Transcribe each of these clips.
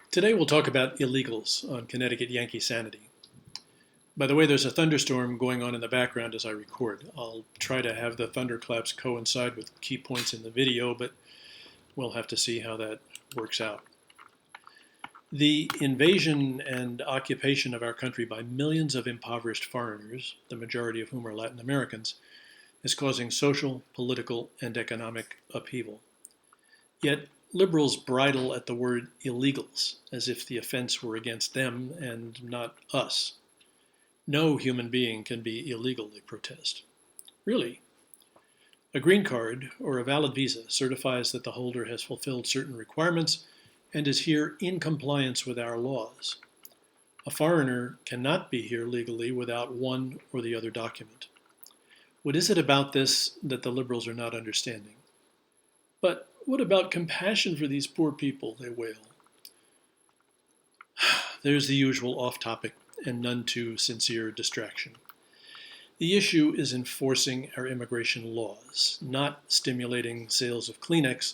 Today we'll talk about illegals on Connecticut Yankee Sanity. By the way, there's a thunderstorm going on in the background as I record. I'll try to have the thunderclaps coincide with key points in the video, but we'll have to see how that works out. The invasion and occupation of our country by millions of impoverished foreigners, the majority of whom are Latin Americans, is causing social, political, and economic upheaval. Yet liberals bridle at the word illegals, as if the offense were against them and not us. No human being can be illegal, they protest. Really? A green card or a valid visa certifies that the holder has fulfilled certain requirements and is here in compliance with our laws. A foreigner cannot be here legally without one or the other document. What is it about this that the liberals are not understanding? But what about compassion for these poor people, they wail. There's the usual off-topic and none too sincere distraction. The issue is enforcing our immigration laws, not stimulating sales of Kleenex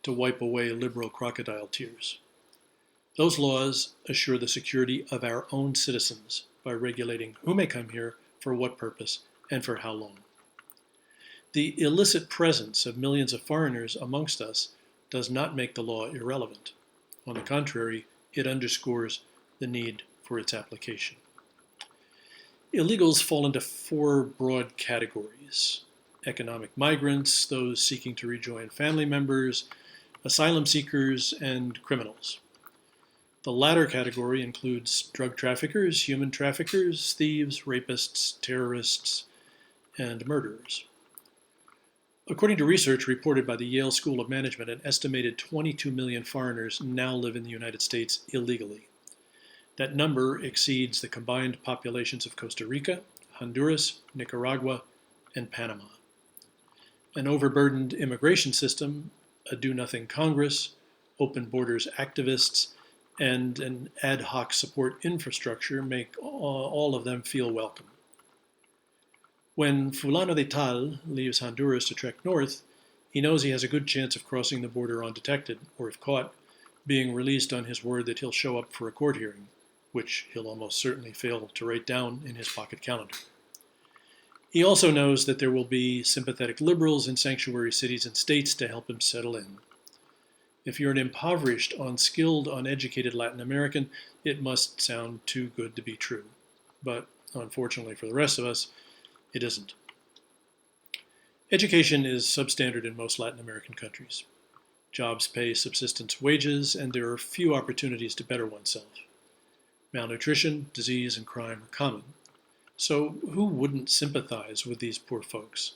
to wipe away liberal crocodile tears. Those laws assure the security of our own citizens by regulating who may come here, for what purpose, and for how long. The illicit presence of millions of foreigners amongst us does not make the law irrelevant. On the contrary, it underscores the need for its application. Illegals fall into four broad categories: economic migrants, those seeking to rejoin family members, asylum seekers, and criminals. The latter category includes drug traffickers, human traffickers, thieves, rapists, terrorists, and murderers. According to research reported by the Yale School of Management, an estimated 22 million foreigners now live in the United States illegally. That number exceeds the combined populations of Costa Rica, Honduras, Nicaragua, and Panama. An overburdened immigration system, a do-nothing Congress, open borders activists, and an ad hoc support infrastructure make all of them feel welcome. When Fulano de Tal leaves Honduras to trek north, he knows he has a good chance of crossing the border undetected, or if caught, being released on his word that he'll show up for a court hearing, which he'll almost certainly fail to write down in his pocket calendar. He also knows that there will be sympathetic liberals in sanctuary cities and states to help him settle in. If you're an impoverished, unskilled, uneducated Latin American, it must sound too good to be true. But unfortunately for the rest of us, it isn't. Education is substandard in most Latin American countries. Jobs pay subsistence wages, and there are few opportunities to better oneself. Malnutrition, disease, and crime are common. So who wouldn't sympathize with these poor folks?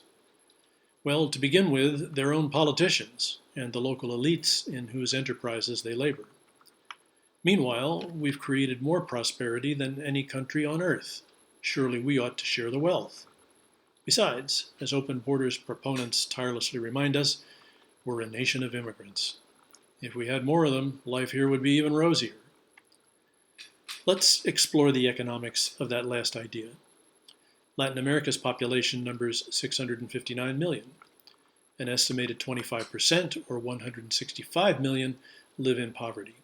Well, to begin with, their own politicians and the local elites in whose enterprises they labor. Meanwhile, we've created more prosperity than any country on earth. Surely we ought to share the wealth. Besides, as open borders proponents tirelessly remind us, we're a nation of immigrants. If we had more of them, life here would be even rosier. Let's explore the economics of that last idea. Latin America's population numbers 659 million. An estimated 25%, or 165 million, live in poverty.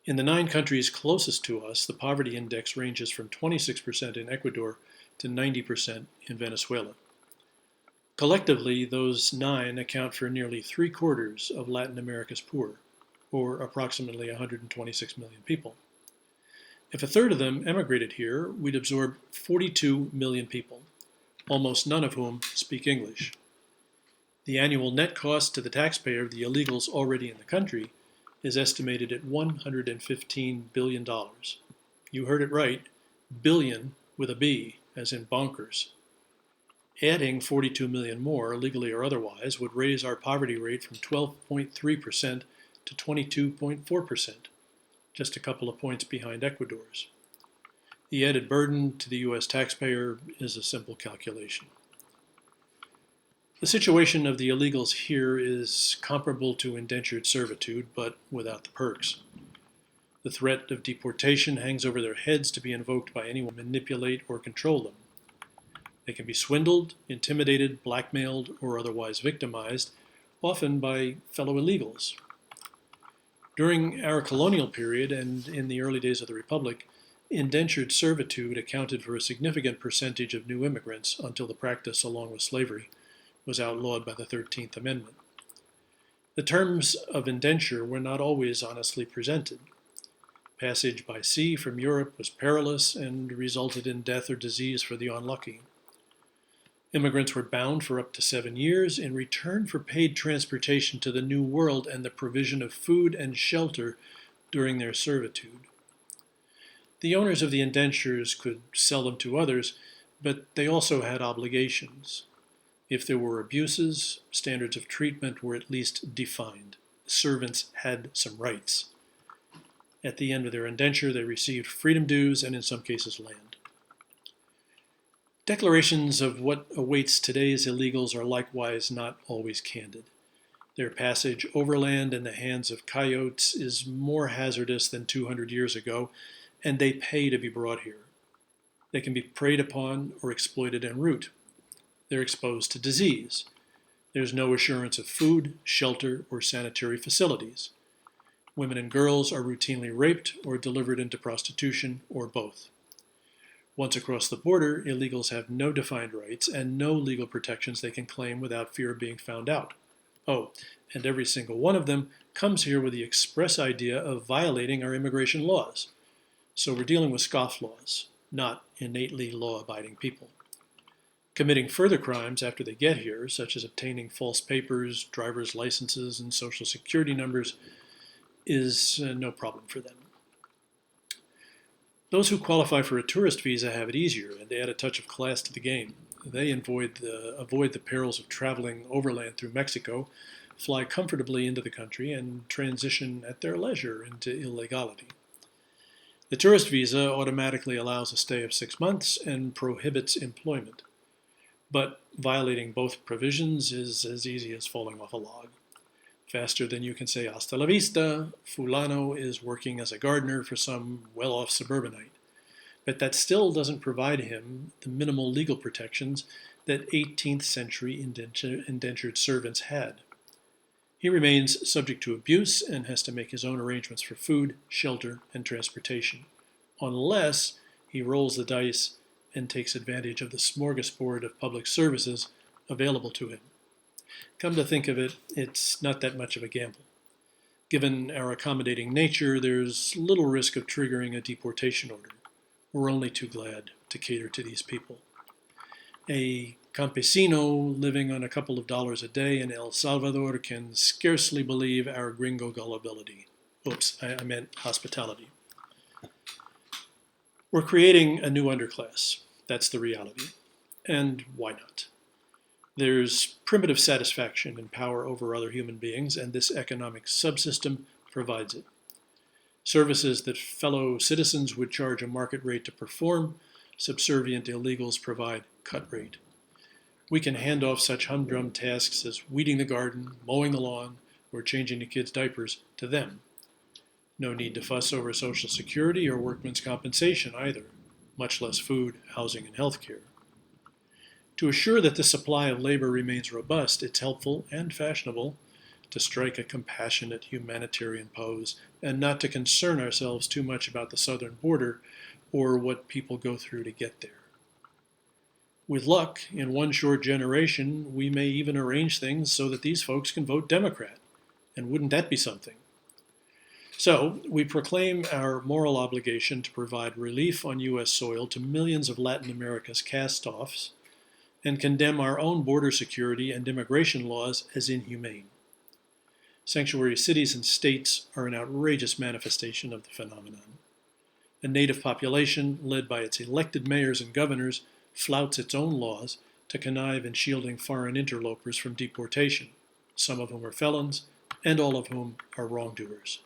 In the 9 countries closest to us, the poverty index ranges from 26% in Ecuador to 90% in Venezuela. Collectively, those 9 account for nearly 3/4 of Latin America's poor, or approximately 126 million people. If a third of them emigrated here, we'd absorb 42 million people, almost none of whom speak English. The annual net cost to the taxpayer of the illegals already in the country is estimated at $115 billion. You heard it right, billion with a B, as in bonkers. Adding 42 million more, legally or otherwise, would raise our poverty rate from 12.3% to 22.4%, just a couple of points behind Ecuador's. The added burden to the U.S. taxpayer is a simple calculation. The situation of the illegals here is comparable to indentured servitude, but without the perks. The threat of deportation hangs over their heads to be invoked by anyone who manipulate or control them. They can be swindled, intimidated, blackmailed, or otherwise victimized, often by fellow illegals. During our colonial period and in the early days of the Republic, indentured servitude accounted for a significant percentage of new immigrants until the practice, along with slavery, was outlawed by the 13th Amendment. The terms of indenture were not always honestly presented. Passage by sea from Europe was perilous and resulted in death or disease for the unlucky. Immigrants were bound for up to 7 years in return for paid transportation to the New World and the provision of food and shelter during their servitude. The owners of the indentures could sell them to others, but they also had obligations. If there were abuses, standards of treatment were at least defined. Servants had some rights. At the end of their indenture, they received freedom dues and, in some cases, land. Declarations of what awaits today's illegals are likewise not always candid. Their passage overland in the hands of coyotes is more hazardous than 200 years ago, and they pay to be brought here. They can be preyed upon or exploited en route. They're exposed to disease. There's no assurance of food, shelter, or sanitary facilities. Women and girls are routinely raped or delivered into prostitution, or both. Once across the border, illegals have no defined rights and no legal protections they can claim without fear of being found out. Oh, and every single one of them comes here with the express idea of violating our immigration laws. So we're dealing with scofflaws, not innately law-abiding people. Committing further crimes after they get here, such as obtaining false papers, driver's licenses, and social security numbers, is no problem for them. Those who qualify for a tourist visa have it easier, and they add a touch of class to the game. They avoid the perils of traveling overland through Mexico, fly comfortably into the country, and transition at their leisure into illegality. The tourist visa automatically allows a stay of 6 months and prohibits employment. But violating both provisions is as easy as falling off a log. Faster than you can say hasta la vista, fulano is working as a gardener for some well-off suburbanite. But that still doesn't provide him the minimal legal protections that 18th century indentured servants had. He remains subject to abuse and has to make his own arrangements for food, shelter, and transportation, unless he rolls the dice and takes advantage of the smorgasbord of public services available to him. Come to think of it, it's not that much of a gamble. Given our accommodating nature, there's little risk of triggering a deportation order. We're only too glad to cater to these people. A campesino living on a couple of dollars a day in El Salvador can scarcely believe our gringo gullibility. Oops, I meant hospitality. We're creating a new underclass. That's the reality. And why not? There's primitive satisfaction in power over other human beings, and this economic subsystem provides it. Services that fellow citizens would charge a market rate to perform, subservient illegals provide cut rate. We can hand off such humdrum tasks as weeding the garden, mowing the lawn, or changing the kids' diapers to them. No need to fuss over Social Security or workman's compensation either, much less food, housing, and health care. To assure that the supply of labor remains robust, it's helpful and fashionable to strike a compassionate humanitarian pose and not to concern ourselves too much about the southern border or what people go through to get there. With luck, in one short generation, we may even arrange things so that these folks can vote Democrat. And wouldn't that be something? So, we proclaim our moral obligation to provide relief on U.S. soil to millions of Latin America's cast-offs and condemn our own border security and immigration laws as inhumane. Sanctuary cities and states are an outrageous manifestation of the phenomenon. A native population, led by its elected mayors and governors, flouts its own laws to connive in shielding foreign interlopers from deportation, some of whom are felons, and all of whom are wrongdoers.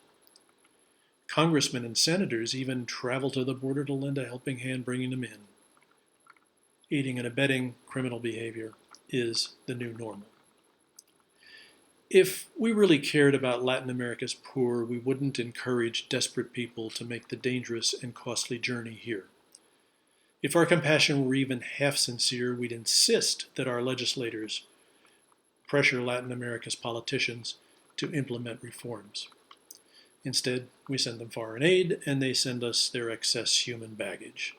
Congressmen and senators even travel to the border to lend a helping hand bringing them in. Aiding and abetting criminal behavior is the new normal. If we really cared about Latin America's poor, we wouldn't encourage desperate people to make the dangerous and costly journey here. If our compassion were even half sincere, we'd insist that our legislators pressure Latin America's politicians to implement reforms. Instead, we send them foreign aid, and they send us their excess human baggage.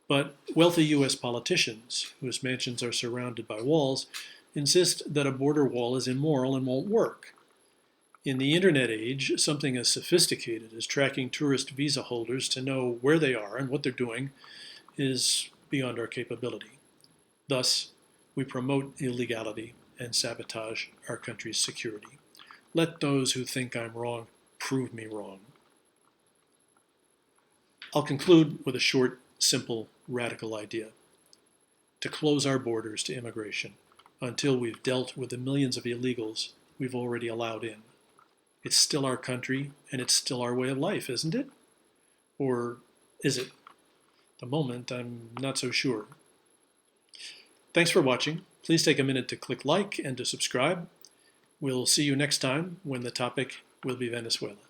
But wealthy US politicians, whose mansions are surrounded by walls, insist that a border wall is immoral and won't work. In the internet age, something as sophisticated as tracking tourist visa holders to know where they are and what they're doing is beyond our capability. Thus, we promote illegality and sabotage our country's security. Let those who think I'm wrong prove me wrong. I'll conclude with a short, simple, radical idea: to close our borders to immigration until we've dealt with the millions of illegals we've already allowed in. It's still our country, and it's still our way of life, isn't it? Or is it? At the moment, I'm not so sure. Thanks for watching. Please take a minute to click like and to subscribe. We'll see you next time when the topic will be Venezuela.